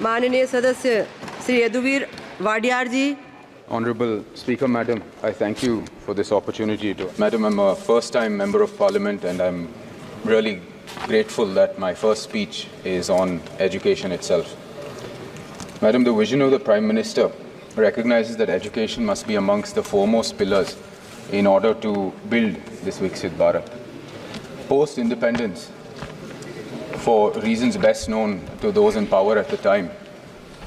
माननीय सदस्य श्री यदुवीर वाडियार जी. Honorable Speaker, Madam, I thank you for this opportunity. Madam, I'm a first-time Member of Parliament and I'm really grateful that my first speech is on education itself. Madam, the vision of the Prime Minister recognizes that education must be amongst the foremost pillars in order to build this Viksit Bharat. Post-independence, for reasons best known to those in power at the time,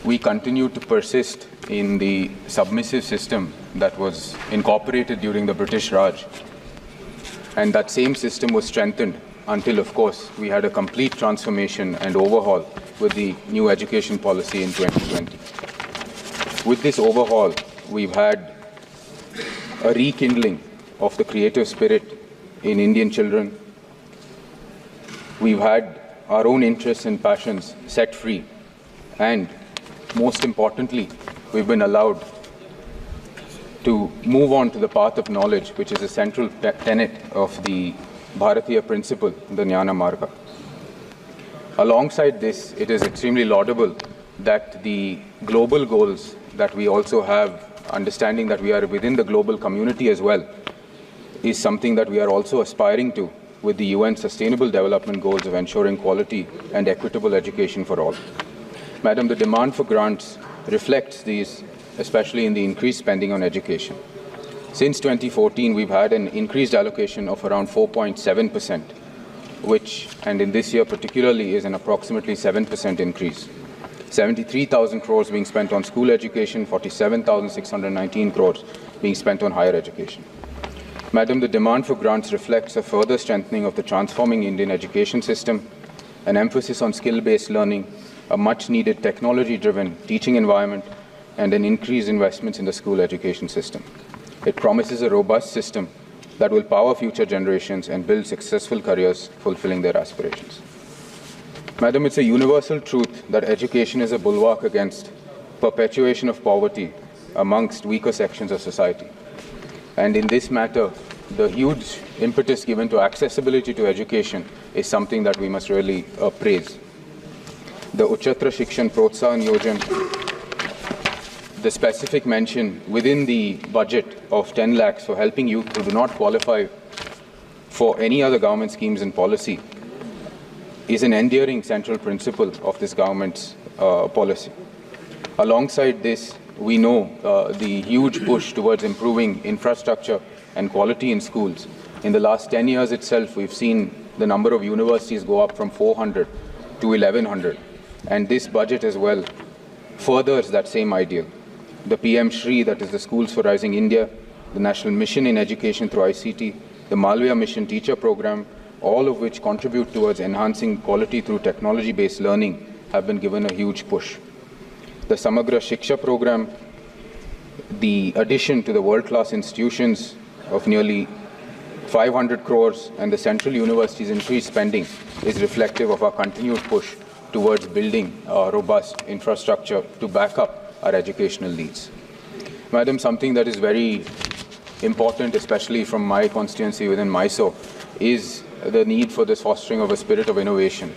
we continued to persist in the submissive system that was incorporated during the British Raj. And that same system was strengthened until, of course, we had a complete transformation and overhaul with the new education policy in 2020. With this overhaul, we've had a rekindling of the creative spirit in Indian children. We've had our own interests and passions set free. And most importantly, we've been allowed to move on to the path of knowledge, which is a central tenet of the Bharatiya principle, the Jnana Marga. Alongside this, it is extremely laudable that the global goals that we also have, understanding that we are within the global community as well, is something that we are also aspiring to with the UN Sustainable Development Goals of ensuring quality and equitable education for all. Madam, the demand for grants reflects these, especially in the increased spending on education. Since 2014, we've had an increased allocation of around 4.7%, which, and in this year particularly, is an approximately 7% increase. 73,000 crores being spent on school education, 47,619 crores being spent on higher education. Madam, the demand for grants reflects a further strengthening of the transforming Indian education system, an emphasis on skill-based learning, a much-needed technology-driven teaching environment, and an increased investments in the school education system. It promises a robust system that will power future generations and build successful careers fulfilling their aspirations. Madam, it's a universal truth that education is a bulwark against perpetuation of poverty amongst weaker sections of society. And in this matter, the huge impetus given to accessibility to education is something that we must really praise. The Uchchatra Shikshan Protsahan Yojan, the specific mention within the budget of 10 lakhs for helping youth who do not qualify for any other government schemes and policy, is an enduring central principle of this government's policy. Alongside this, we know the huge push towards improving infrastructure and quality in schools. In the last 10 years itself, we've seen the number of universities go up from 400 to 1,100. And this budget as well furthers that same ideal. The PM Shri, that is the Schools for Rising India, the National Mission in Education through ICT, the Malviya Mission Teacher Program, all of which contribute towards enhancing quality through technology-based learning, have been given a huge push. The Samagra Shiksha Program, the addition to the world-class institutions of nearly 500 crores and the central universities' increased spending is reflective of our continued push towards building robust infrastructure to back up our educational needs. Madam, something that is very important, especially from my constituency within Mysore, is the need for this fostering of a spirit of innovation.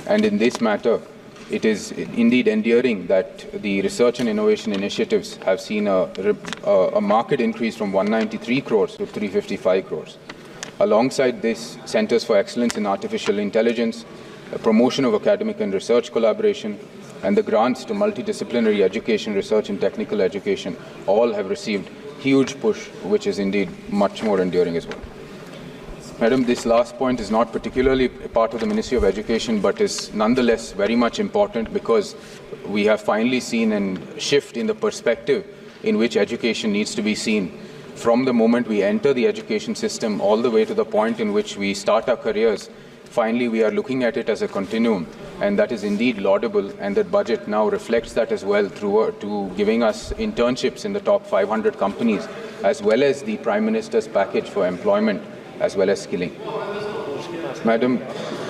And in this matter, it is indeed endearing that the research and innovation initiatives have seen a marked increase from 193 crores to 355 crores. Alongside this, Centers for Excellence in Artificial Intelligence, a promotion of academic and research collaboration, and the grants to multidisciplinary education, research and technical education all have received huge push, which is indeed much more enduring as well. Madam, this last point is not particularly a part of the Ministry of Education, but is nonetheless very much important because we have finally seen a shift in the perspective in which education needs to be seen. From the moment we enter the education system all the way to the point in which we start our careers, finally we are looking at it as a continuum, and that is indeed laudable, and that budget now reflects that as well through to giving us internships in the top 500 companies, as well as the Prime Minister's package for employment, as well as skilling. Madam,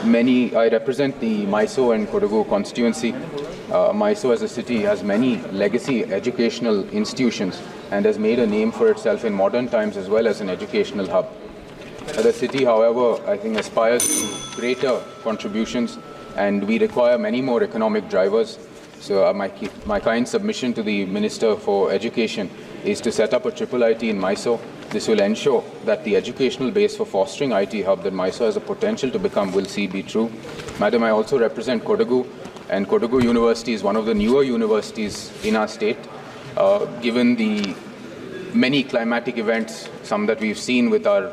I represent the Mysore and Kodagu constituency. Mysore as a city has many legacy educational institutions and has made a name for itself in modern times as well as an educational hub. The city, however, I think aspires to greater contributions, and we require many more economic drivers. So my kind submission to the Minister for Education is to set up a triple IT in Mysore. This will ensure that the educational base for fostering IT hub that Mysore has a potential to become will see be true. Madam, I also represent Kodagu, and Kodagu University is one of the newer universities in our state. Given the many climatic events, some that we've seen with our